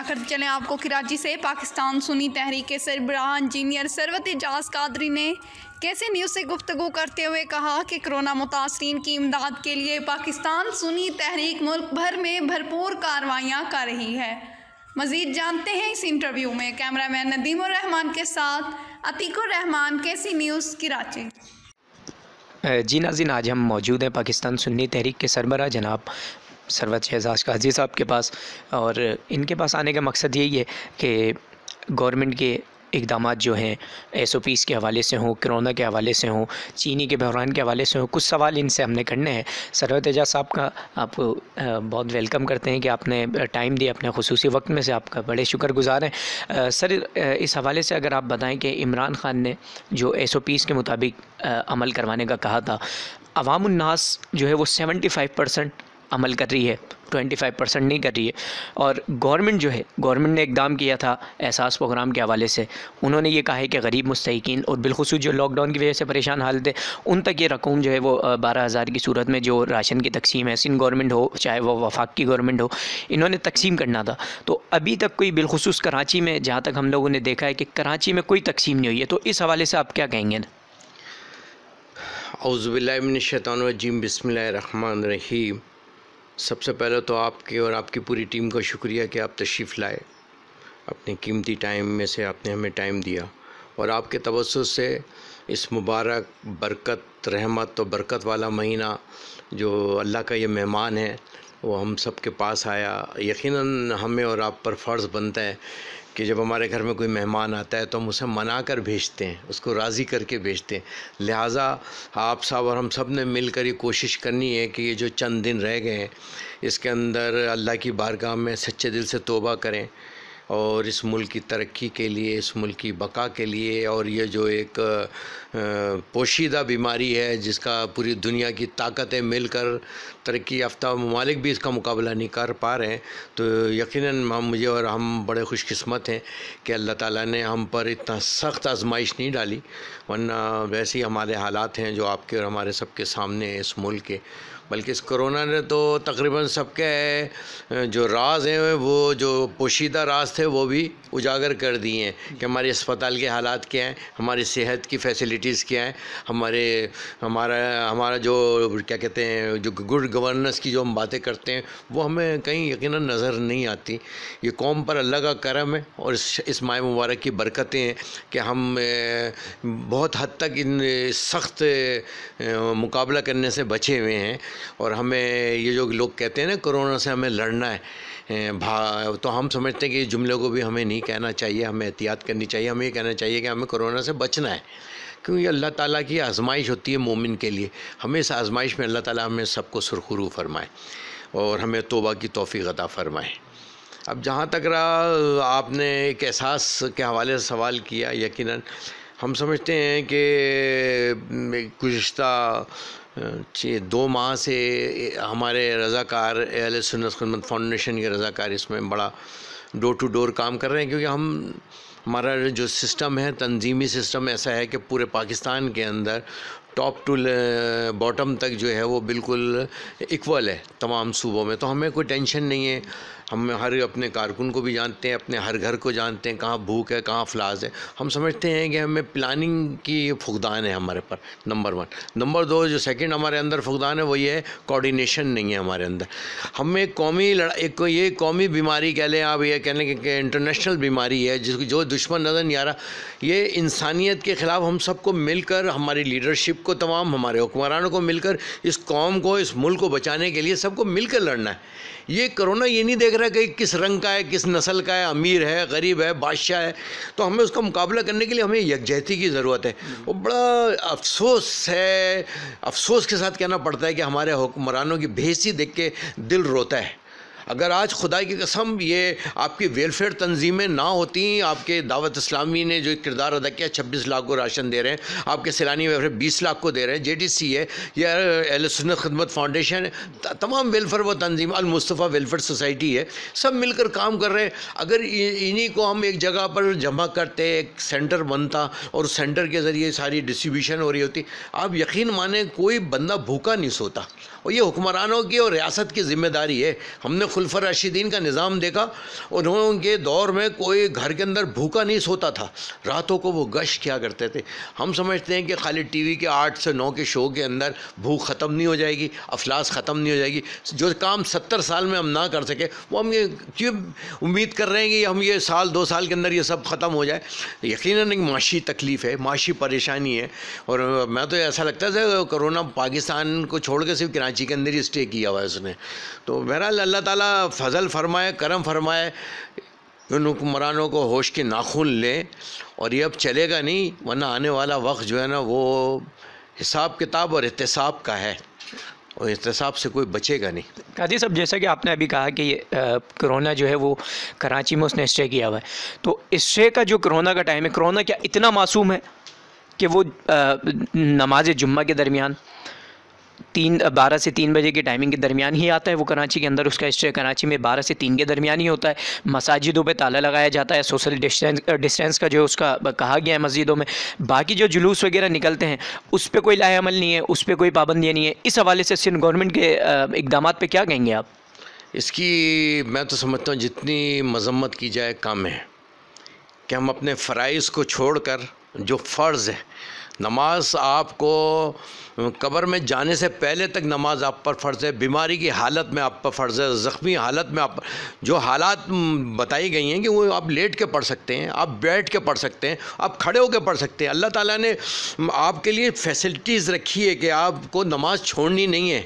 करते चलें आपको कराची से। पाकिस्तान सुन्नी तहरीक के सरबराह इंजीनियर सरवत एजाज कादरी ने कैसे न्यूज़ से गुफ्तगू करते हुए कहा कि कोरोना मुतासरीन की इमदाद के लिए पाकिस्तान सुन्नी तहरीक मुल्क भर में भरपूर कार्रवाइयाँ कर रही है। मज़ीद जानते हैं इस इंटरव्यू में। कैमरामैन नदीमुर रहमान के साथ अतीकुर रहमान, KC न्यूज़ कराची। जी नाज़रीन, आज हम मौजूद हैं पाकिस्तान सुन्नी तहरीक के सरबराह जनाब सरवत एजाज कादरी साहब के पास, और इनके पास आने का मकसद यही है कि गवर्नमेंट के इक़दामात जो हैं SOPs के हवाले से हों, कोरोना के हवाले से हों, चीनी के बहरान के हवाले से हों, कुछ सवाल इनसे हमने करने हैं। सरवत एजाज साहब का आप बहुत वेलकम करते हैं कि आपने टाइम दिया, अपने खुसूसी वक्त में से आपका बड़े शुक्रगुज़ार हैं। सर, इस हवाले से अगर आप बताएं कि इमरान ख़ान ने जो SOPs के मुताबिक अमल करवाने का कहा था, अवामुन्नास जो है वो 75% अमल कर रही है, 25% नहीं कर रही है। और गवर्नमेंट जो है, गवर्नमेंट ने इक़दाम किया था एहसास प्रोग्राम के हवाले से। उन्होंने ये कहा है कि गरीब मुस्तहिकीन और बिलखुसूस जो लॉकडाउन की वजह से परेशान हालत है, उन तक ये रकूम जो है वो 12,000 की सूरत में जो राशन की तकसीम है, सिंध गवर्नमेंट हो चाहे वो वफाक की गवर्नमेंट हो, इन्होंने तकसीम करना था। तो अभी तक कोई बिलखुसूस कराची में, जहाँ तक हम लोगों ने देखा है कि कराची में कोई तकसीम नहीं हुई है। तो इस हवाले से आप क्या कहेंगे? औज़ुबिल्लाहि मिनश्शैतानिर्रजीम, बिस्मिल्लाहिर्रहमानिर्रहीम। सबसे पहले तो आपके और आपकी पूरी टीम को शुक्रिया कि आप तशरीफ़ लाए, अपने कीमती टाइम में से आपने हमें टाइम दिया, और आपके तवज्जुह से इस मुबारक बरकत, रहमत और बरकत वाला महीना जो अल्लाह का ये मेहमान है वो हम सब के पास आया। यकीनन हमें और आप पर फ़र्ज़ बनता है कि जब हमारे घर में कोई मेहमान आता है तो हम उसे मना कर भेजते हैं, उसको राज़ी करके भेजते हैं। लिहाजा आप साहब और हम सब ने मिलकर ये कोशिश करनी है कि ये जो चंद दिन रह गए हैं इसके अंदर अल्लाह की बारगाह में सच्चे दिल से तौबा करें, और इस मुल्क की तरक्की के लिए, इस मुल्क की बका के लिए, और ये जो एक पोशीदा बीमारी है जिसका पूरी दुनिया की ताकतें मिलकर तरक्की याफ्ता ममालिक भी इसका मुकाबला नहीं कर पा रहे हैं, तो यकीनन मुझे और हम बड़े खुशकिस्मत हैं कि अल्लाह ताला ने हम पर इतना सख्त आजमाइश नहीं डाली, वरना वैसे ही हमारे हालात हैं जो आपके और हमारे सबके सामने हैं इस मुल्क के। बल्कि इस कोरोना ने तो तकरीबन सबके जो राज हैं, वो जो पोशीदा राज थे वो भी उजागर कर दिए हैं कि हमारे अस्पताल के हालात क्या हैं, हमारी सेहत की फैसिलिटीज़ क्या हैं, हमारा जो क्या कहते हैं, जो गुड गवर्नेंस की जो हम बातें करते हैं वो हमें कहीं यकीनन नज़र नहीं आती। ये कौम पर अल्लाह का करम है और इस माह मुबारक की बरकतें हैं कि हम बहुत हद तक इन सख्त मुकाबला करने से बचे हुए हैं। और हमें ये जो लोग कहते हैं ना कोरोना से हमें लड़ना है, तो हम समझते हैं कि इस जुमले को भी हमें नहीं कहना चाहिए, हमें एहतियात करनी चाहिए। हमें ये कहना चाहिए कि हमें कोरोना से बचना है, क्योंकि अल्लाह ताला की आजमाइश होती है मोमिन के लिए। हमें इस आजमाइश में अल्लाह ताला हमें सबको सुरखरू फरमाए और हमें तौबा की तौफीक अता फरमाए। अब जहाँ तक रहा आपने एक एहसास के हवाले से सवाल किया, यकीनन हम समझते हैं कि गुज़िश्ता 2 माह से हमारे रज़ाकार अहले सुन्नत खिदमत फाउंडेशन के रज़ाकार इसमें बड़ा डोर टू डोर काम कर रहे हैं, क्योंकि हमारा जो सिस्टम है, तंजीमी सिस्टम ऐसा है कि पूरे पाकिस्तान के अंदर टॉप टू बॉटम तक जो है वो बिल्कुल इक्वल है तमाम सूबों में। तो हमें कोई टेंशन नहीं है। हम हर अपने कारकुन को भी जानते हैं, अपने हर घर को जानते हैं, कहाँ भूख है, कहाँ अफलास है। हम समझते हैं कि हमें प्लानिंग की फुकदान है हमारे पर, नंबर 1। नंबर 2 जो सेकंड हमारे अंदर फुकदान है वो ये है, कोऑर्डिनेशन नहीं है हमारे अंदर। हमें कौमी ये कौमी बीमारी कह लें आप, ये कह लें कि इंटरनेशनल बीमारी है जिसको जो दुश्मन नज़र नहीं आ रहा, ये इंसानियत के ख़िलाफ़ हम सबको मिलकर, हमारी लीडरशिप को, तमाम हमारे हुक्मरानों को मिलकर इस कौम को, इस मुल्क को बचाने के लिए सबको मिलकर लड़ना है। ये कोरोना ये नहीं देख रहा कि किस रंग का है, किस नस्ल का है, अमीर है, गरीब है, बादशाह है। तो हमें उसका मुकाबला करने के लिए हमें यकजहती की ज़रूरत है। और बड़ा अफसोस है, अफसोस के साथ कहना पड़ता है कि हमारे हुक्मरानों की बेइज्जती देख के दिल रोता है। अगर आज खुदा की कसम ये आपकी वेलफेयर तंजीमें ना होती, आपके दावत इस्लामी ने जो किरदार अदा किया, 26 लाख को राशन दे रहे हैं, आपके सैलानी वेलफेयर 20 लाख को दे रहे हैं, JTC है या अहले सुन्नत खिदमत फाउंडेशन है, तमाम वेलफेयर व तंजीम, अल मुस्तफ़ा वेलफेयर सोसाइटी है, सब मिलकर काम कर रहे हैं। अगर इन्हीं को हम एक जगह पर जमा करते, एक सेंटर बनता और उस सेंटर के ज़रिए सारी डिस्ट्रीब्यूशन हो रही होती, आप यकीन माने कोई बंदा भूखा नहीं सोता। और ये हुक्मरानों की और रियासत की ज़िम्मेदारी है। हमने खुलफा राशिदीन का निज़ाम देखा, उनके दौर में कोई घर के अंदर भूखा नहीं सोता था, रातों को वो गश्त किया करते थे। हम समझते हैं कि खाली टीवी के 8 से 9 के शो के अंदर भूख ख़त्म नहीं हो जाएगी, अफलास ख़त्म नहीं हो जाएगी। जो काम 70 साल में हम ना कर सके वो हम ये क्यों उम्मीद कर रहे हैं कि हम ये साल 2 साल के अंदर ये सब ख़त्म हो जाए। यकीनन एक माशी तकलीफ़ है, माशी परेशानी है। और मैं तो ऐसा लगता है कोरोना पाकिस्तान को छोड़ के सिर्फ कराची के अंदर ही स्टे किया हुआ है उसने। तो बहरहाल अल्लाह ताला फजल फरमाए, करम फरमाए, उन हुक्मरानों को होश के नाखून ले। और ये अब चलेगा नहीं, वरना आने वाला वक्त जो है ना वो हिसाब किताब और एहतसाब का है, और एहतसाब से कोई बचेगा नहीं। काजी साहब, जैसा कि आपने अभी कहा कि कोरोना जो है वो कराची में उसने स्टे किया हुआ है, तो स्टे का जो कोरोना का टाइम है, कोरोना क्या इतना मासूम है कि वो नमाज जुम्मा के दरमियान 12 से 3 बजे के टाइमिंग के दरमियान ही आता है वो कराची के अंदर? उसका स्टे कराची में 12 से 3 के दरमियान ही होता है। मसाजिदों पे ताला लगाया जाता है, सोशल डिस्टेंस का जो उसका कहा गया है मस्जिदों में। बाकी जो जुलूस वगैरह निकलते हैं उस पर कोई लाए अमल नहीं है, उस पर कोई पाबंदियाँ नहीं है। इस हवाले से सिंध गवर्नमेंट के इक़दाम पे क्या कहेंगे आप? इसकी मैं तो समझता हूँ जितनी मजम्मत की जाए कम है, कि हम अपने फ़राइज़ को छोड़कर जो फ़र्ज़ है, नमाज आपको कब्र में जाने से पहले तक नमाज आप पर फ़र्ज़ है, बीमारी की हालत में आप पर फ़र्ज़ है, ज़ख्मी हालत में आप जो हालात बताई गई हैं कि वो आप लेट के पढ़ सकते हैं, आप बैठ के पढ़ सकते हैं, आप खड़े होकर पढ़ सकते हैं। अल्लाह ताला ने आपके लिए फ़ैसिलिटीज़ रखी है कि आपको नमाज छोड़नी नहीं है,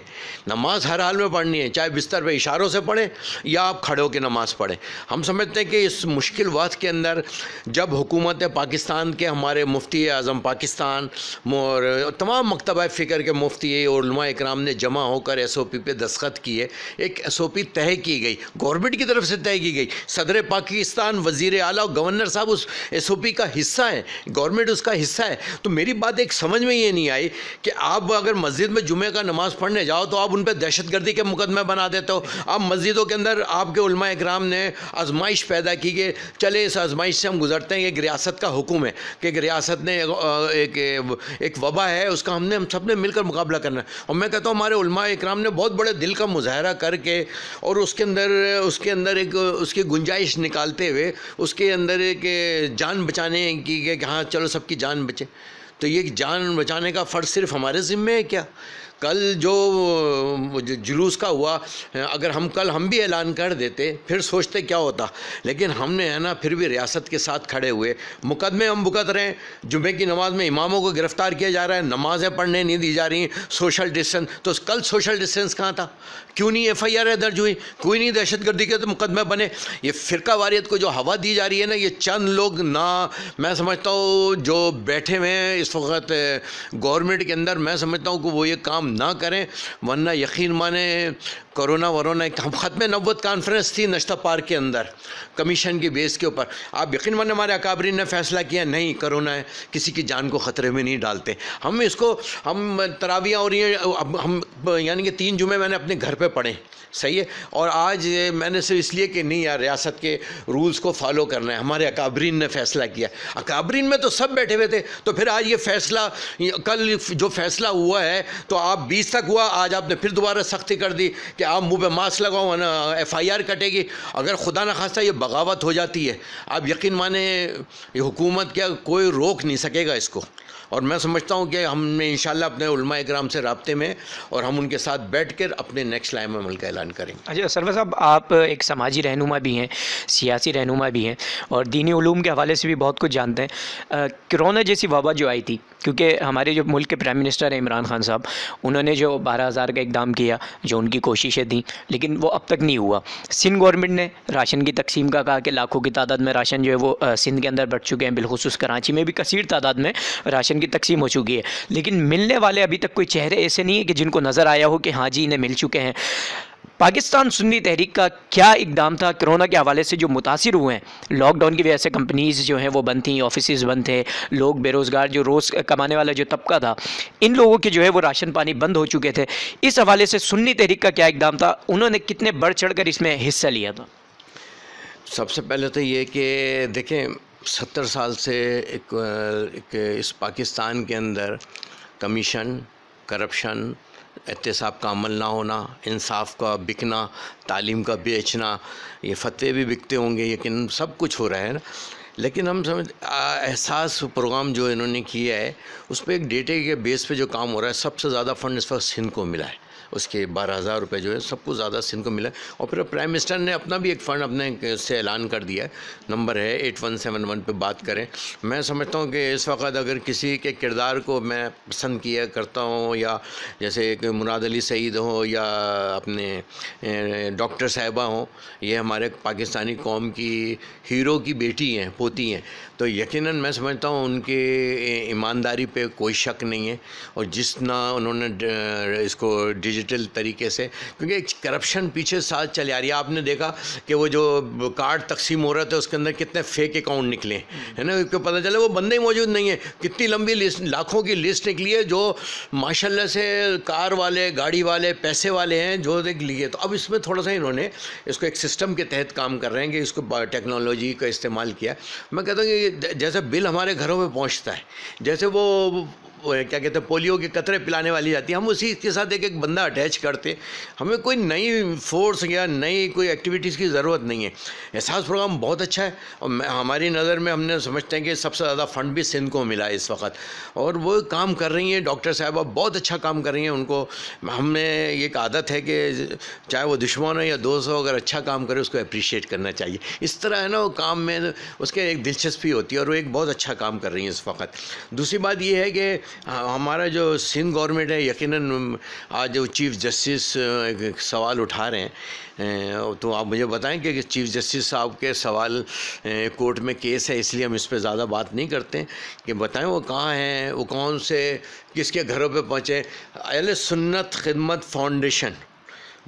नमाज हर हाल में पढ़नी है, चाहे बिस्तर पर इशारों से पढ़ें या आप खड़े होकर नमाज़ पढ़ें। हम समझते हैं कि इस मुश्किल वक्त के अंदर जब हुकूमत पाकिस्तान के हमारे मुफ्ती आज़म पाकिस्तान और तमाम मकतबा फ़िक्र के मुफ्ती और उलमा इकराम ने जमा होकर SOP पे दस्तखत किए, एक SOP तय की गई, गवर्नमेंट की तरफ से तय की गई। सदर पाकिस्तान, वज़ीर आला और गवर्नर साहब उस SOP का हिस्सा है, गवर्नमेंट उसका हिस्सा है। तो मेरी बात एक समझ में ये नहीं आई कि आप अगर मस्जिद में जुमे का नमाज़ पढ़ने जाओ तो आप उन पर दहशतगर्दी के मुकदमे बना देते हो। आप मस्जिदों के अंदर आपके उलमा इकराम ने आजमाइश पैदा की कि चले इस आजमाइश से हम गुजरते हैं। एक रियासत का हुक्म है कि एक रियासत ने एक वबा है, उसका हम सब ने मिलकर मुकाबला करना है। और मैं कहता हूँ हमारे उलमा इकराम ने बहुत बड़े दिल का मुजाहरा करके और उसके अंदर एक उसकी गुंजाइश निकालते हुए उसके अंदर एक जान बचाने की कि हाँ चलो सबकी जान बचे। तो ये जान बचाने का फ़र्ज़ सिर्फ हमारे ज़िम्मे है क्या? कल जो जुलूस का हुआ, अगर हम भी ऐलान कर देते फिर सोचते क्या होता, लेकिन हमने है ना फिर भी रियासत के साथ खड़े हुए, मुकदमे हम भुगत रहे हैं। जुमे की नमाज में इमामों को गिरफ़्तार किया जा रहा है, नमाज़ें पढ़ने नहीं दी जा रही, सोशल डिस्टेंस। तो कल सोशल डिस्टेंस कहाँ था? क्यों नहीं FIR दर्ज हुई? कोई नहीं दहशतगर्दी के तो मुकदमे बने। ये फ़िरका वारियत को जो हवा दी जा रही है ना, ये चंद लोग ना, मैं समझता हूँ जो बैठे हुए हैं इस वक्त गवर्नमेंट के अंदर, मैं समझता हूँ कि वो ये काम ना करें, वरना यकीन माने कोरोना वरोना। हम ख़त्म नब्वत कॉन्फ्रेंस थी नश्ता पार्क के अंदर कमीशन की बेस के ऊपर, आप यकीन माने हमारे अकाबरीन ने फ़ैसला किया नहीं कोरोना है, किसी की जान को ख़तरे में नहीं डालते। हम इसको तरावियाँ हो रही हैं, अब हम यानी कि 3 जुमे मैंने अपने घर पे पढ़े, सही है। और आज मैंने सिर्फ इसलिए कि नहीं यार रियासत के रूल्स को फॉलो करना है, हमारे अकाबरीन ने फ़ैसला किया। अकाबरीन में तो सब बैठे हुए थे, तो फिर आज ये फ़ैसला, कल जो फ़ैसला हुआ है तो आप 20 तक हुआ, आज आपने फिर दोबारा सख्ती कर दी कि आप मुंह पे मास्क लगाओ ना FIR कटेगी। अगर खुदा न खास्ता ये बगावत हो जाती है, आप यकीन माने ये हुकूमत क्या कोई रोक नहीं सकेगा इसको। और मैं समझता हूँ कि हमने इंशाल्लाह अपने उलमा इकराम से राब्ते में और हम उनके साथ बैठ कर अपने नेक्स्ट लाइन अमल का ऐलान करेंगे। अच्छा सरवर साहब, आप एक समाजी रहनुमा भी हैं, सियासी रहनुमा भी हैं और दीनी उलूम के हवाले से भी बहुत कुछ जानते हैं। कोरोना जैसी वबा जो आई थी, क्योंकि हमारे जो मुल्क के प्राइम मिनिस्टर हैं इमरान खान साहब, उन्होंने जो 12,000 का इक़दाम किया, जो उनकी कोशिशें थी, लेकिन वो अब तक नहीं हुआ। सिंध गवर्नमेंट ने राशन की तकसीम का कहा कि लाखों की तादाद में राशन जो है वो सिंध के अंदर बढ़ चुके हैं, बिलखुसूस कराची में भी कसीर तादाद में राशन की तकसीम हो चुकी है, लेकिन मिलने वाले अभी तक कोई चेहरे ऐसे नहीं है कि जिनको नज़र आया हो कि हाँ जी इन्हें मिल चुके हैं। पाकिस्तान सुन्नी तहरीक का क्या इक़दाम था कोरोना के हवाले से? जो मुतासिर हुए हैं लॉकडाउन की वजह से, कंपनीज़ जो हैं वो बंद थी, ऑफिस बंद थे, लोग बेरोज़गार, जो रोज़ कमाने वाला जो तबका था, इन लोगों के जो है वो राशन पानी बंद हो चुके थे। इस हवाले से सुन्नी तहरीक का क्या इक़दाम था? उन्होंने कितने बढ़ चढ़ कर इसमें हिस्सा लिया था? सबसे पहले तो ये कि देखें 70 साल से एक इस पाकिस्तान के अंदर कमीशन, करप्शन, एहतसाब का अमल ना होना, इंसाफ का बिकना, तालीम का बेचना, ये फतवे भी बिकते होंगे, लेकिन सब कुछ हो रहा है ना। लेकिन हम समझ एहसास प्रोग्राम जो इन्होंने किया है उस पर एक डेटे के बेस पे जो काम हो रहा है, सबसे ज़्यादा फ़ंड इस वक्त सिंध को मिला है, उसके 12,000 रुपये जो है सबको ज़्यादा सिंध को मिला है। और फिर प्राइम मिनिस्टर ने अपना भी एक फ़ंड अपने से ऐलान कर दिया है, नंबर है 8171 पे बात करें। मैं समझता हूँ कि इस वक्त अगर किसी के किरदार को मैं पसंद किया करता हूँ, या जैसे एक मुराद अली सईद हो या अपने डॉक्टर साहिबा हों, ये हमारे पाकिस्तानी कौम की हीरो की बेटी हैं, पोती हैं, तो यकीनन मैं समझता हूँ उनके ईमानदारी पे कोई शक नहीं है। और जितना उन्होंने इसको डिजिटल तरीके से, क्योंकि एक करप्शन पीछे साथ चले आ रही है। आपने देखा कि वो जो कार्ड तकसीम हो रहे थे उसके अंदर कितने फेक अकाउंट निकले है ना, उसको पता चला वो बंदे ही मौजूद नहीं है। कितनी लंबी लिस्ट, लाखों की लिस्ट निकली है जो माशाल्लाह से कार वाले, गाड़ी वाले, पैसे वाले हैं जो देख लिए। तो अब इसमें थोड़ा सा इन्होंने इसको एक सिस्टम के तहत काम कर रहे हैं कि इसको टेक्नोलॉजी का इस्तेमाल किया। मैं कहता हूँ कि जैसे बिल हमारे घरों में पहुँचता है, जैसे वो क्या कहते हैं पोलियो के कतरे पिलाने वाली जाती है, हम उसी के साथ एक एक बंदा अटैच करते। हमें कोई नई फोर्स या नई कोई एक्टिविटीज़ की ज़रूरत नहीं है। एहसास प्रोग्राम बहुत अच्छा है और हमारी नज़र में हमने समझते हैं कि सबसे ज़्यादा फ़ंड भी सिंध को मिला है इस वक्त, और वो काम कर रही हैं। डॉक्टर साहबा बहुत अच्छा काम कर रही हैं। उनको हमने एक आदत है कि चाहे वो दुश्मन हो या दोस्त हो, अगर अच्छा काम करे उसको अप्रिशिएट करना चाहिए। इस तरह है ना, वो काम में उसके एक दिलचस्पी होती है और वो एक बहुत अच्छा काम कर रही हैं इस वक्त। दूसरी बात ये है कि हमारा जो सिंध गवर्नमेंट है, यकीनन आज जो चीफ़ जस्टिस एक सवाल उठा रहे हैं, तो आप मुझे बताएं कि चीफ़ जस्टिस साहब के सवाल कोर्ट में केस है, इसलिए हम इस पर ज़्यादा बात नहीं करते कि बताएं वो कहाँ हैं, वो कौन से किसके घरों पे पहुँचे। अहले सुन्नत खिदमत फाउंडेशन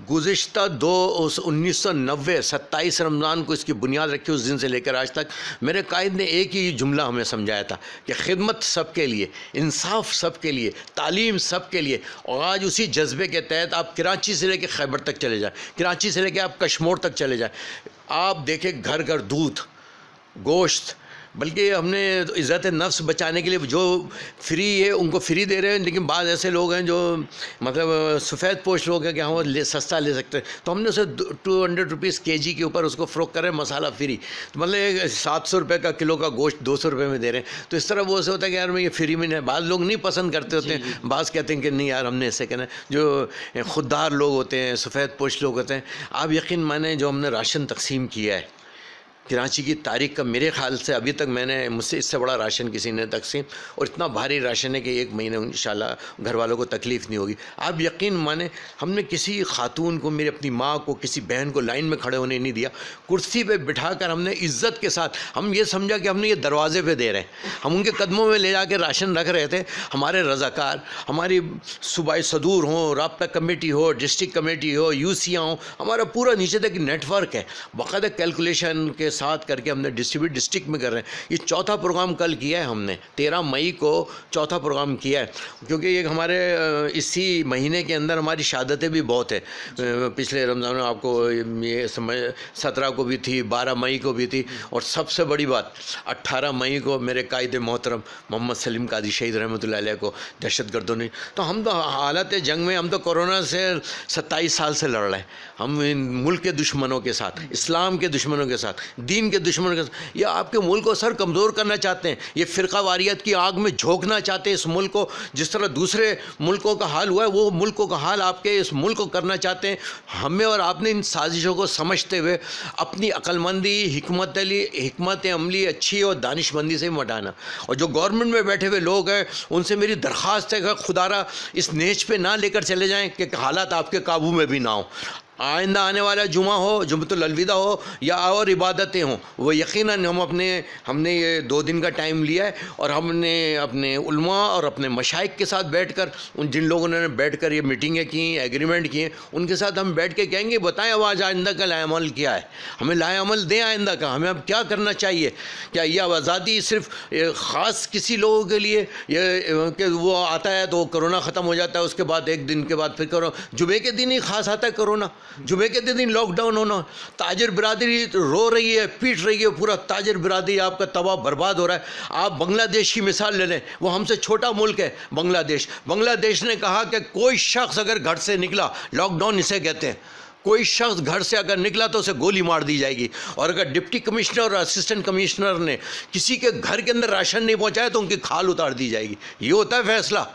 गुज़िश्ता 1990 27 रमज़ान को इसकी बुनियाद रखी। उस दिन से लेकर आज तक मेरे कायद ने एक ही जुमला हमें समझाया था कि खिदमत सबके लिए, इंसाफ सबके लिए, तालीम सबके लिए। और आज उसी जज्बे के तहत आप कराची से लेकर खैबर तक चले जाएँ, कराची से लेकर आप कश्मीर तक चले जाएँ, आप देखें घर घर दूध, गोश्त, बल्कि हमने इज़्ज़त नफ्स बचाने के लिए जो फ्री है उनको फ्री दे रहे हैं। लेकिन बाद ऐसे लोग हैं जो मतलब सफ़ेद पोश लोग हैं कि हाँ वो सस्ता ले सकते हैं, तो हमने उसे 200 रुपीज़ kg के ऊपर उसको फ़रोख्त कर रहे हैं, मसाला फ्री। तो मतलब 700 रुपये का किलो का गोश्त 200 रुपये में दे रहे हैं। तो इस तरह वो ऐसे होता है कि यार मैं ये फ्री में नहीं, बाद लोग नहीं पसंद करते होते हैं, बाज़ कहते हैं कि नहीं यार हमने ऐसे कहना। जो खुददार लोग होते हैं, सफ़ेद पोश लोग होते हैं, आप यकीन माने जो हमने राशन तकसीम किया है कराची की तारीख का, मेरे ख़्याल से अभी तक मुझसे इससे बड़ा राशन किसी ने तकसीम, और इतना भारी राशन है कि एक महीने इंशाल्लाह घर वालों को तकलीफ़ नहीं होगी। आप यकीन माने हमने किसी खातून को, मेरी अपनी माँ को, किसी बहन को लाइन में खड़े होने नहीं दिया। कुर्सी पे बिठा कर हमने इज़्ज़त के साथ, हम ये समझा कि हमने ये दरवाज़े पे दे रहे हैं, हम उनके कदमों में ले जाकर राशन रख रहे थे। हमारे रज़ाकार, हमारी सूबाई सदूर हों, राब्ता कमेटी हो, डिस्ट्रिक्ट कमेटी हो, यूसियाँ हों, हमारा पूरा नीचे तक नेटवर्क है, बाकायदा कैलकुलेशन के साथ करके हमने डिस्ट्रिक्ट में कर रहे हैं। ये चौथा प्रोग्राम कल किया है हमने, 13 मई को चौथा प्रोग्राम किया है, क्योंकि ये हमारे इसी महीने के अंदर हमारी शहादतें भी बहुत है। पिछले रमज़ान में आपको ये समझ 17 को भी थी, 12 मई को भी थी, और सबसे बड़ी बात 18 मई को मेरे कायदे मोहतरम मोहम्मद सलीम कादी शहीद रहमतुल्लाह अलैह को दहशतगर्दों ने। तो हम तो हालत जंग में, हम तो कोरोना से 27 साल से लड़ रहे हैं, हम इन मुल्क के दुश्मनों के साथ, इस्लाम के दुश्मनों के साथ, दीन के दुश्मनों के साथ। ये आपके मुल्क को सर कमज़ोर करना चाहते हैं, ये फ़िरका वारियत की आग में झोंकना चाहते हैं इस मुल्क को। जिस तरह दूसरे मुल्कों का हाल हुआ है, वो मुल्कों का हाल आपके इस मुल्क को करना चाहते हैं। हमें और आपने इन साजिशों को समझते हुए अपनी अक्लमंदी, हिकमत अमली अच्छी और दानिशमंदी से मटाना। और जो गवर्नमेंट में बैठे हुए लोग हैं उनसे मेरी दरख्वास्त है कि खुदारा इस नेच पे ना लेकर चले जाएं कि हालात आपके काबू में भी ना हो। आइंदा आने वाला जुमा हो, जुम्मतुल अलविदा हो या और इबादतें हों, वो यकीनन हमने ये 2 दिन का टाइम लिया है, और हमने अपने उलमा और अपने मशाइख के साथ बैठकर, जिन लोगों ने बैठकर ये मीटिंगें की, एग्रीमेंट किए, उनके साथ हम बैठ के कहेंगे बताएं अब आज आइंदा का लाएअमल क्या है, हमें लाएअमल दें आइंदा का, हमें अब क्या करना चाहिए। क्या यह आज़ादी सिर्फ ख़ास किसी लोगों के लिए ये कि वो आता है तो कोरोना ख़त्म हो जाता है, उसके बाद 1 दिन के बाद फिर जुमे के दिन ही ख़ास आता है कोरोना। जुमे के दिन लॉकडाउन होना, ताजिर बिरादरी रो रही है, पीट रही है, पूरा ताजिर बिरादरी आपका तबाह बर्बाद हो रहा है। आप बांग्लादेश की मिसाल ले लें, वो हमसे छोटा मुल्क है बांग्लादेश ने कहा कि कोई शख्स अगर घर से निकला, लॉकडाउन इसे कहते हैं, कोई शख्स घर से अगर निकला तो उसे गोली मार दी जाएगी, और अगर डिप्टी कमिश्नर और असिस्टेंट कमिश्नर ने किसी के घर के अंदर राशन नहीं पहुंचाया तो उनकी खाल उतार दी जाएगी। ये होता है फैसला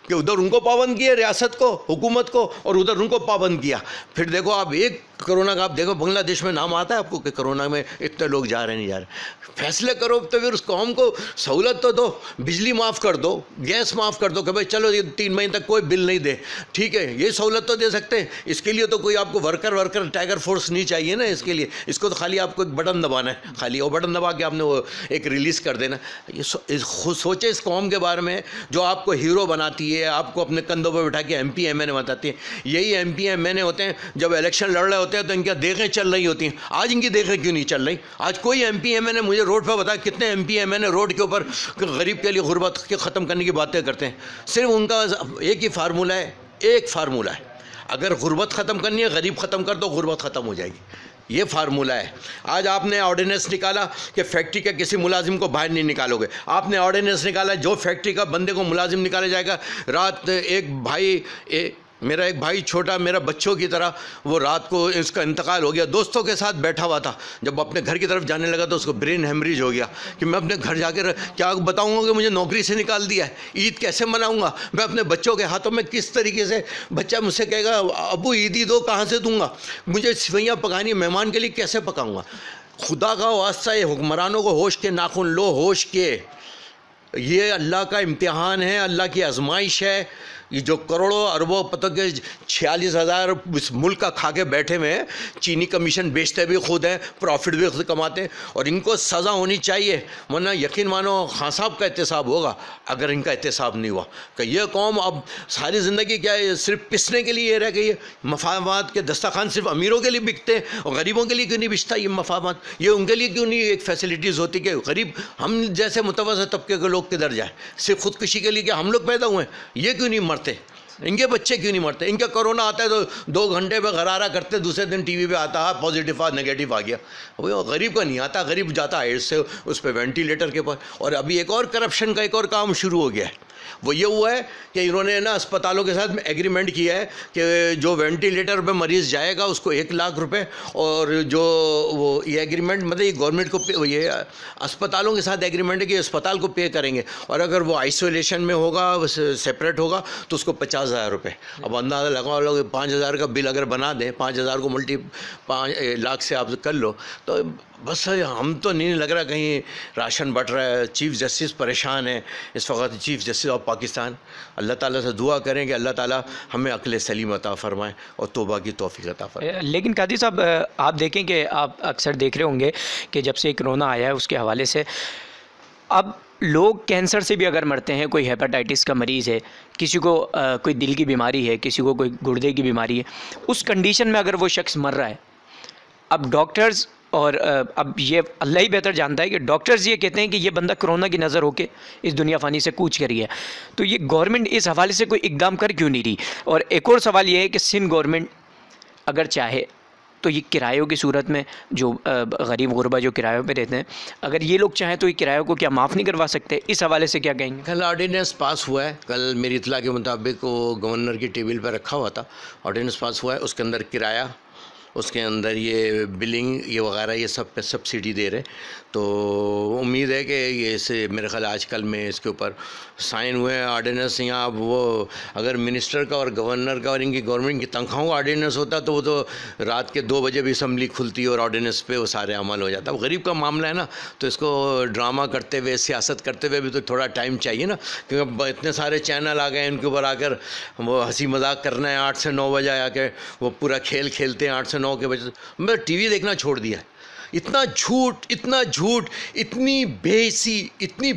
कि उधर उनको पाबंद किया, रियासत को, हुकूमत को, और उधर उनको पाबंद किया। फिर देखो आप एक कोरोना का, आप देखो बांग्लादेश में नाम आता है आपको कि कोरोना में इतने लोग जा रहे नहीं जा रहे। फैसले करो तो फिर उस कौम को सहूलत तो दो, बिजली माफ़ कर दो, गैस माफ़ कर दो कि भाई चलो ये 3 महीने तक कोई बिल नहीं दे, ठीक है, ये सहूलत तो दे सकते हैं। इसके लिए तो कोई आपको वर्कर टाइगर फोर्स नहीं चाहिए ना इसके लिए, इसको तो खाली आपको एक बटन दबाना है, खाली वो बटन दबा के आपने वो एक रिलीज़ कर देना। ये खुद सोचे इस कौम के बारे में जो आपको हीरो बनाती है, आपको अपने कंधों पर बैठा के MP MNA बताती है। यही MP MNA होते हैं जब इलेक्शन लड़ रहे होते हैं तो इनकी देखें चल रही होती हैं। आज इनकी देखें क्यों नहीं चल रही? आज कोई MP MNA मुझे रोड पर बताया कितने MP MNA रोड के ऊपर गरीब के लिए गुर्बत के ख़त्म करने की बातें करते हैं। सिर्फ उनका एक ही फार्मूला है, अगर गुर्बत ख़त्म करनी है, गरीब ख़त्म कर दो, गुर्बत ख़त्म हो जाएगी। ये फार्मूला है। आज आपने ऑर्डिनेंस निकाला कि फैक्ट्री के किसी मुलाजिम को बाहर नहीं निकालोगे। आपने ऑर्डिनेंस निकाला जो फैक्ट्री का बंदे को मुलाजिम निकाला जाएगा। रात मेरा एक भाई छोटा, मेरा बच्चों की तरह, वो रात को इसका इंतकाल हो गया, दोस्तों के साथ बैठा हुआ था, जब अपने घर की तरफ जाने लगा तो उसको ब्रेन हेमरेज हो गया कि मैं अपने घर जाकर क्या बताऊंगा कि मुझे नौकरी से निकाल दिया है, ईद कैसे मनाऊंगा, मैं अपने बच्चों के हाथों में किस तरीके से, बच्चा मुझसे कहेगा अबू ईदी दो, कहाँ से दूंगा, मुझे सिवैयाँ पकानी मेहमान के लिए कैसे पकाऊँगा। खुदा का वास्ता ये हुक्मरानों को होश के नाखून लो, होश के, ये अल्लाह का इम्तिहान है, अल्लाह की आजमाइश है। ये जो करोड़ों अरबों पता के 46,000 इस मुल्क का खा के बैठे हुए हैं, चीनी कमीशन बेचते भी खुद हैं, प्रॉफिट भी खुद कमाते हैं, और इनको सज़ा होनी चाहिए, वरना यकीन मानो खान साहब का एहतसाब होगा अगर इनका एहतसाब नहीं हुआ। कि ये कौम अब सारी ज़िंदगी क्या है, सिर्फ पिसने के लिए रह गई है। मफादात के दस्तरखान सिर्फ अमीरों के लिए बिकते हैं और गरीबों के लिए क्यों नहीं बिकता ये मफादात? ये उनके लिए क्यों नहीं एक फैसिलिटीज़ होती कि गरीब हम जैसे मुतवस्सित तबके के लोग किधर जाए? सिर्फ खुदकुशी के लिए क्या हम लोग पैदा हुए हैं? ये क्यों नहीं मरते? इनके बच्चे क्यों नहीं मरते? इनका कोरोना आता है तो 2 घंटे पे गरारा करते, दूसरे दिन टीवी पे आता है पॉजिटिव आ नेगेटिव आ गया। वो गरीब का नहीं आता, गरीब जाता है इससे उस पर वेंटिलेटर के ऊपर। और अभी एक और करप्शन का एक और काम शुरू हो गया है, वो ये हुआ है कि इन्होंने ना अस्पतालों के साथ एग्रीमेंट किया है कि जो वेंटिलेटर पे मरीज़ जाएगा उसको 1 लाख रुपए, और जो वो ये एग्रीमेंट मतलब ये गवर्नमेंट को ये अस्पतालों के साथ एग्रीमेंट है कि अस्पताल को पे करेंगे, और अगर वो आइसोलेशन में होगा, सेपरेट होगा तो उसको 50,000 रुपये। अब अंदाज़ा लगाओ लोग 5,000 का बिल अगर बना दें, 5,000 को मल्टी 5 लाख से आप कर लो, तो बस हम तो नहीं लग रहा कहीं राशन बट रहा है। चीफ़ जस्टिस परेशान है इस वक्त, चीफ़ जस्टिस ऑफ पाकिस्तान। अल्लाह ताला से दुआ करें कि अल्लाह ताला हमें अक्ल सलीम अता फरमाए और तौबा की तौफीक अता फरमाए। लेकिन कादी साहब, आप देखें कि आप अक्सर देख रहे होंगे कि जब से कोरोना आया है उसके हवाले से अब लोग कैंसर से भी अगर मरते हैं, कोई हेपेटाइटिस का मरीज़ है, किसी को कोई दिल की बीमारी है, किसी को कोई गुर्दे की बीमारी है, उस कंडीशन में अगर वो शख्स मर रहा है, अब डॉक्टर्स और अब ये अल्लाह ही बेहतर जानता है कि डॉक्टर्स ये कहते हैं कि ये बंदा कोरोना की नज़र होके इस दुनिया फ़ानी से कूच करी है, तो ये गवर्नमेंट इस हवाले से कोई इकदाम कर क्यों नहीं रही? और एक और सवाल ये है कि सिंध गवर्नमेंट अगर चाहे तो ये किरायों की सूरत में जो गरीब गुरबा जो किरायों पे रहते हैं, अगर ये लोग चाहें तो ये किरायों को क्या माफ़ नहीं करवा सकते? इस हवाले से क्या कहेंगे? कल ऑर्डिनेंस पास हुआ है, कल मेरी इतला के मुताबिक वो गवर्नर की टेबल पर रखा हुआ था, ऑर्डिनेंस पास हुआ है, उसके अंदर किराया, उसके अंदर ये बिलिंग ये वगैरह ये सब पे सब्सिडी दे रहे। तो उम्मीद है कि ये से मेरे ख्याल आजकल में इसके ऊपर साइन हुए हैं ऑर्डिनेंस। यहाँ अब वो अगर मिनिस्टर का और गवर्नर का और इनकी गवर्नमेंट की तनख्वाहों का ऑर्डिनेंस होता तो वो तो रात के 2 बजे भी असम्बली खुलती और ऑर्डिनेंस पे वो सारे अमल हो जाता। अब गरीब का मामला है ना, तो इसको ड्रामा करते हुए, सियासत करते हुए भी तो थोड़ा टाइम चाहिए ना, क्योंकि इतने सारे चैनल आ गए इनके ऊपर आकर वो हंसी मजाक करना है। 8 से 9 बजे आके वो पूरा खेल खेलते हैं, 8 से 9 के बजे मैं टीवी देखना छोड़ दिया है इतना झूठ, इतनी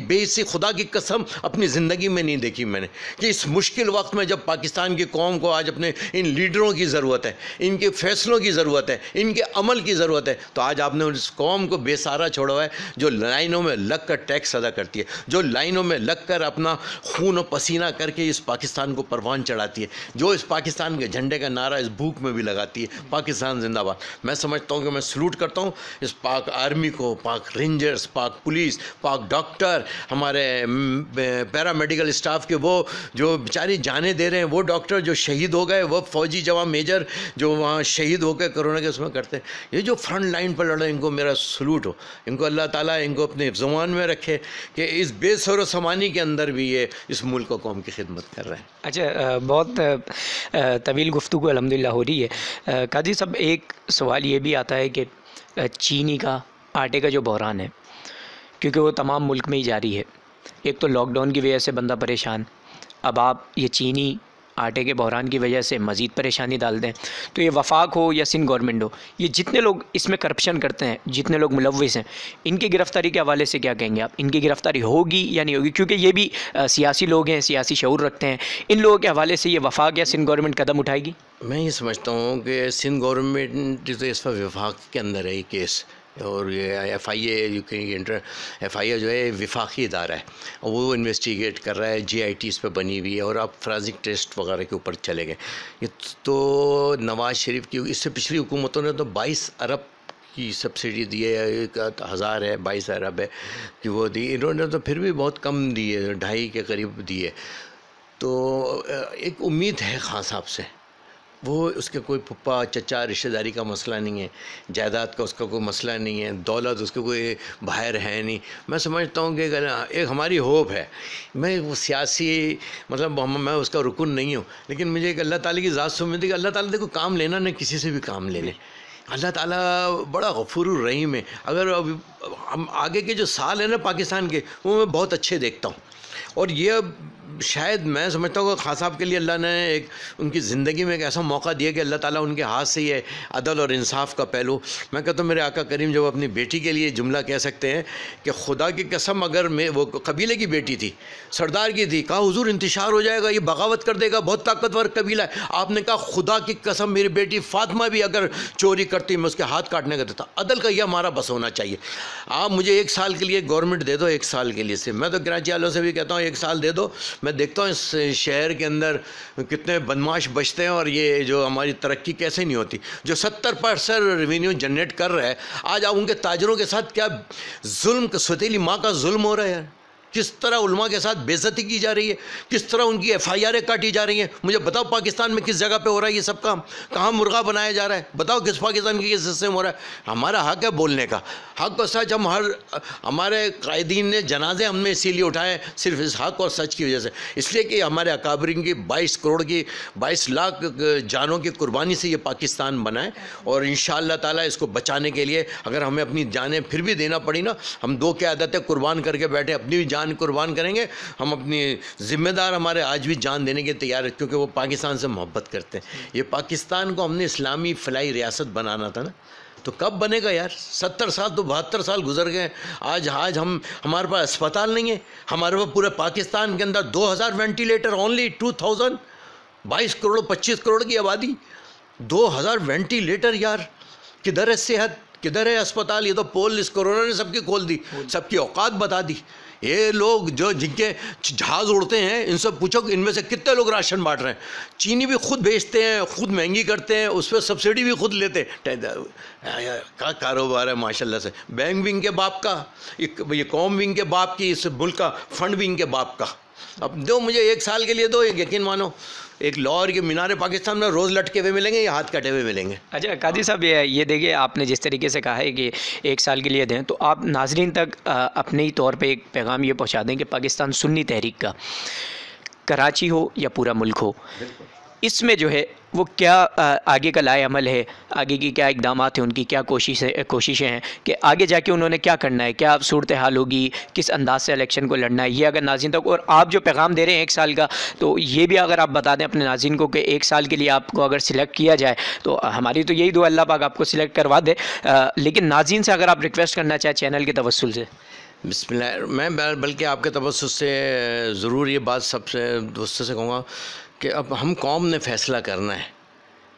बेसी खुदा की कसम अपनी ज़िंदगी में नहीं देखी मैंने, कि इस मुश्किल वक्त में जब पाकिस्तान की कौम को आज अपने इन लीडरों की ज़रूरत है, इनके फ़ैसलों की ज़रूरत है, इनके अमल की ज़रूरत है, तो आज आपने उस कौम को बेसहारा छोड़ा है, जो लाइनों में लग कर टैक्स अदा करती है, जो लाइनों में लग कर अपना खून और पसीना करके इस पाकिस्तान को परवान चढ़ाती है, जो इस पाकिस्तान के झंडे का नारा इस भूख में भी लगाती है, पाकिस्तान जिंदाबाद। मैं समझता हूँ कि मैं सलूट करता हूँ इस पाक आर्मी को, पाक रेंजर्स, पाक पुलिस, पाक डॉक्टर, हमारे पैरामेडिकल स्टाफ के वो जो बेचारी जाने दे रहे हैं, वो डॉक्टर जो शहीद हो गए, वो फौजी जवान मेजर जो वहाँ शहीद होकर कोरोना के उसमें करते हैं, ये जो फ्रंट लाइन पर लड़ रहे हैं, इनको मेरा सलूट हो, इनको अल्लाह ताला इनको अपने ज़ुबान में रखे कि इस बेसरो समानी के अंदर भी ये इस मुल्क को कौम की खिदमत कर रहे हैं। अच्छा, बहुत तवील गुफ्तगू अल्हम्दुलिल्लाह हो रही है। काजी साहब, एक सवाल ये भी आता है कि चीनी का, आटे का जो बहरान है, क्योंकि वो तमाम मुल्क में ही जारी है, एक तो लॉकडाउन की वजह से बंदा परेशान, अब आप ये चीनी आटे के बहरान की वजह से मज़ीद परेशानी डाल दें, तो ये वफाक हो या सिंध गवर्नमेंट हो, ये जितने लोग इसमें करप्शन करते हैं, जितने लोग मुलव्विस हैं, इनकी गिरफ़्तारी के हवाले से क्या कहेंगे आप? इनकी गिरफ़्तारी होगी या नहीं होगी? क्योंकि ये भी सियासी लोग हैं, सियासी शऊर रखते हैं, इन लोगों के हवाले से ये वफाक या सिंध गवर्नमेंट कदम उठाएगी? मैं ये समझता हूँ कि सिंध गवर्नमेंट तो इस पर विफाक के अंदर है ये केस, और ये FIA जो है विफाकी इदारा है, वो इन्वेस्टिगेट कर रहा है, GITs पे बनी हुई है, और अब फोरेंसिक टेस्ट वगैरह के ऊपर चले गए। ये तो नवाज़ शरीफ की, इससे पिछली हुकूमतों ने तो 22 अरब की सब्सिडी दी है, 1000 है, 22 अरब है कि वो दी, इन्होंने तो फिर भी बहुत कम दी है, 2.5 के करीब दी है। तो एक उम्मीद है खान साहब से, वो उसके कोई पप्पा चचा रिश्तेदारी का मसला नहीं है, जायदाद का उसका कोई मसला नहीं है, दौलत उसके कोई बाहर है नहीं। मैं समझता हूँ कि एक हमारी होप है, मैं वो सियासी मतलब मैं उसका रुकन नहीं हूँ, लेकिन मुझे एक अल्लाह ताला की ज़ात से उम्मीद है कि अल्लाह ताला देखो काम लेना ना किसी से भी काम ले ले, अल्लाह ताला बड़ा गफूरुर रहीम है। अगर अब हम आगे के जो साल है ना पाकिस्तान के, वो मैं बहुत अच्छे देखता हूँ, और ये शायद मैं समझता हूँ कि खान साहब के लिए अल्लाह ने एक उनकी ज़िंदगी में एक ऐसा मौका दिया कि अल्लाह ताला उनके हाथ से ये अदल और इंसाफ का पहलू। मैं कहता हूँ मेरे आका करीम जब अपनी बेटी के लिए जुमला कह सकते हैं कि खुदा की कसम, अगर मैं वो कबीले की बेटी थी, सरदार की थी, कहा हुजूर इंतशार हो जाएगा, ये बगावत कर देगा, बहुत ताकतवर कबीला है, आपने कहा खुदा की कसम मेरी बेटी फातिमा भी अगर चोरी करती मैं उसके हाथ काटने का देता। अदल का यह हमारा बस होना चाहिए। आप मुझे 1 साल के लिए गवर्नमेंट दे दो, 1 साल के लिए से मैं तो कराची वालों से भी कहता हूँ 1 साल दे दो, मैं देखता हूँ इस शहर के अंदर कितने बदमाश बचते हैं और ये जो हमारी तरक्की कैसे नहीं होती। जो 70% रेवेन्यू जनरेट कर रहा है, आज आप उनके ताजरों के साथ क्या जुल्म, सतीली माँ का जुल्म हो रहा है यार, किस तरह उलमा के साथ बेइज्जती की जा रही है, किस तरह उनकी FIR काटी जा रही हैं। मुझे बताओ पाकिस्तान में किस जगह पे हो रहा है ये सब काम, कहाँ मुर्गा बनाया जा रहा है, बताओ किस पाकिस्तान के किस हिस्से में हो रहा है। हमारा हक है बोलने का, हक और सच हम हमारे कायदीन ने जनाजे हमने इसीलिए उठाए सिर्फ इस हक और सच की वजह से, इसलिए कि हमारे अकाबरीन की 22 करोड़ की 22 लाख जानों की कुर्बानी से ये पाकिस्तान बना है। और इंशाअल्लाह ताला इसको बचाने के लिए अगर हमें अपनी जानें फिर भी देना पड़ी ना, हम 2 की आदतें कुर्बान करके बैठे, अपनी भी जान कुर्बान करेंगे। हम अपनी जिम्मेदार हमारे आज भी जान देने के तैयार है, क्योंकि वो पाकिस्तान से मोहब्बत करते हैं। ये पाकिस्तान को हमने इस्लामी फलाई रियासत बनाना था ना, तो कब बनेगा यार? 70 साल तो 72 साल गुजर गए। आज हमारे पास अस्पताल नहीं है, हमारे पास पूरे पाकिस्तान के अंदर 2000 वेंटिलेटर, ओनली 2000, 22 करोड़ 25 करोड़ की आबादी, 2000 वेंटिलेटर यार। किधर है सेहत, किधर है अस्पताल? ये तो पोल इस कोरोना ने सबकी खोल दी, सबकी औकात बता दी। ये लोग जो जिनके जहाज़ उड़ते हैं, इनसे पूछो कि इनमें से कितने लोग राशन बांट रहे हैं। चीनी भी खुद बेचते हैं, खुद महंगी करते हैं, उस पर सब्सिडी भी खुद लेते हैं। क्या कारोबार है माशाल्लाह से। बैंक भी इनके बाप का, ये कौम भी इनके बाप की, इस मुल्क का फंड भी इनके बाप का। अब दो मुझे 1 साल के लिए दो, यकीन मानो एक लाहौर के मीनारे पाकिस्तान में रोज़ लटके हुए मिलेंगे या हाथ कटे हुए मिलेंगे। अच्छा काजी साहब, ये देखिए आपने जिस तरीके से कहा है कि 1 साल के लिए दें, तो आप नाजरीन तक अपने ही तौर पे एक पैगाम ये पहुंचा दें कि पाकिस्तान सुन्नी तहरीक का, कराची हो या पूरा मुल्क हो, इसमें जो है वो क्या आगे का लाए अमल है, आगे की क्या इकदाम हैं, उनकी क्या कोशिशें हैं कि आगे जाके उन्होंने क्या करना है, क्या सूरत हाल होगी, किस अंदाज से इलेक्शन को लड़ना है, ये अगर नाज़रीन तक, और आप जो पैगाम दे रहे हैं 1 साल का, तो ये भी अगर आप बता दें अपने नाज़रीन को कि 1 साल के लिए आपको अगर सिलेक्ट किया जाए, तो हमारी तो यही दुआ अल्लाह पाक आपको सिलेक्ट करवा दे। लेकिन नाज़रीन से अगर आप रिक्वेस्ट करना चाहें चैनल के तवस्सुल से। बिस्मिल्लाह, मैं बल्कि आपके तवज्जुह से ज़रूर ये बात सबसे दोस्तों से कहूँगा कि अब हम कौम ने फ़ैसला करना है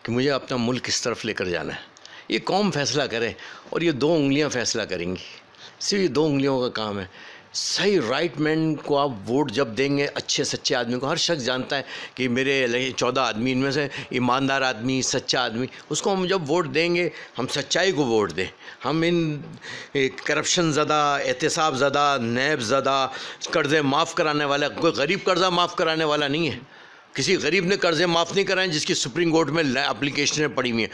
कि मुझे अपना मुल्क किस तरफ लेकर जाना है। ये कौम फ़ैसला करे और ये 2 उंगलियां फ़ैसला करेंगी, सिर्फ ये 2 उंगलियों का काम है। सही राइट मैन को आप वोट जब देंगे, अच्छे सच्चे आदमी को, हर शख्स जानता है कि मेरे 14 आदमी इनमें से ईमानदार आदमी, सच्चा आदमी, उसको हम जब वोट देंगे, हम सच्चाई को वोट दें। हम इन करप्शन ज़दा, एहतसाब ज़दा, नैब ज़दा, कर्ज़े माफ़ कराने वाला, कोई गरीब कर्ज़ा माफ़ कराने वाला नहीं है। किसी गरीब ने कर्ज़े माफ़ नहीं कराए जिसकी सुप्रीम कोर्ट में एप्लीकेशनें पड़ी हुई हैं।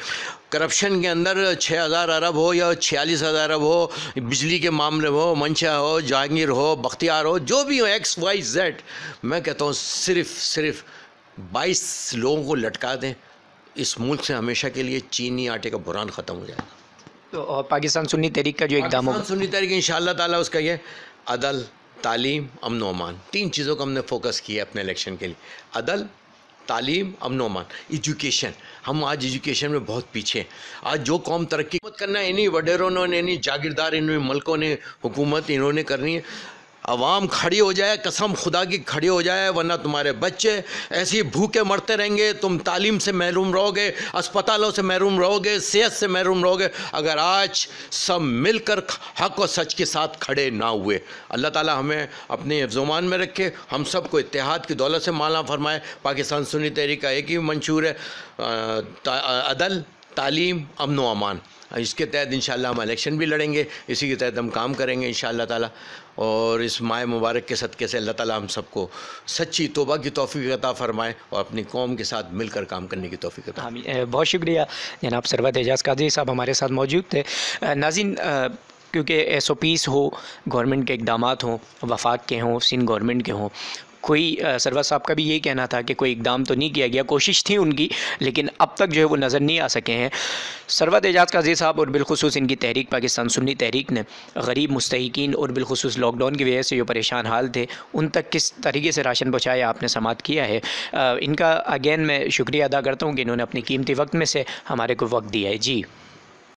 करप्शन के अंदर 6000 अरब हो या 46,000 अरब हो, बिजली के मामले में हो, मंशा हो, जहांगीर हो, बख्तियार हो, जो भी हो, XYZ, मैं कहता हूँ सिर्फ 22 लोगों को लटका दें, इस मुल्क से हमेशा के लिए चीनी आटे का बुरान ख़त्म हो जाएगा। तो और पाकिस्तान सुन्नी तहरीक का जो इक़दाम होगा, सुन्नी तहरीक इंशाअल्लाह ताला उसका ये अदल, तालीम, अमन व अमान, 3 चीज़ों का हमने फोकस किया अपने इलेक्शन के लिए। अदल, तालीम, अमन व अमान, एजुकेशन। हम आज एजुकेशन में बहुत पीछे हैं। आज जो कौम तरक्की मत करना है, इन्हीं वडेरों ने, इन्हीं जागीरदार, इन्हीं मुल्कों ने हुकूमत इन्होंने करनी है। अवाम खड़ी हो जाए, कसम खुदा की खड़ी हो जाए, वरना तुम्हारे बच्चे ऐसे ही भूखे मरते रहेंगे। तुम तालीम से महरूम रहोगे, अस्पतालों से महरूम रहोगे, सेहत से महरूम रहोगे, अगर आज सब मिलकर हक़ और सच के साथ खड़े ना हुए। अल्लाह ताला हमें अपने हिफ्ज़-ओ-मान में रखे, हम सबको इत्तेहाद की दौलत से माला फरमाए। पाकिस्तान सुन्नी तहरीक का एक ही मंशूर है, अदल, तालीम, अमन व अमान। इसके तहत इंशाअल्लाह हम इलेक्शन भी लड़ेंगे, इसी के तहत हम काम करेंगे इंशाअल्लाह ताला। और इस माह मुबारक के सदक़े से अल्लाह ताला हम सबको सच्ची तौबा की तौफ़ीक़ अता फ़रमाए और अपनी कौम के साथ मिलकर काम करने की तौफ़ीक़ अता। बहुत शुक्रिया जनाब सरवत एजाज़ कादरी साहब हमारे साथ मौजूद थे। नाज़रीन, क्योंकि SOPs हो, गवर्नमेंट के इक़दामात हों, वफाक के हों, सिंध गवर्नमेंट के हों, कोई सरवर साहब का भी यही कहना था कि कोई इक़दाम तो नहीं किया गया, कोशिश थी उनकी, लेकिन अब तक जो है वो नज़र नहीं आ सके हैं। सरवत एजाज़ कादरी साहब और बिलखुसूस इनकी तहरीक पाकिस्तान सुन्नी तहरीक ने गरीब मुस्तहिकीन और बिलखुसूस लॉकडाउन की वजह से जो परेशान हाल थे उन तक किस तरीके से राशन पहुँचाया आपने समात किया है। इनका अगेन मैं शुक्रिया अदा करता हूँ कि इन्होंने अपनी कीमती वक्त में से हमारे को वक्त दिया है। जी।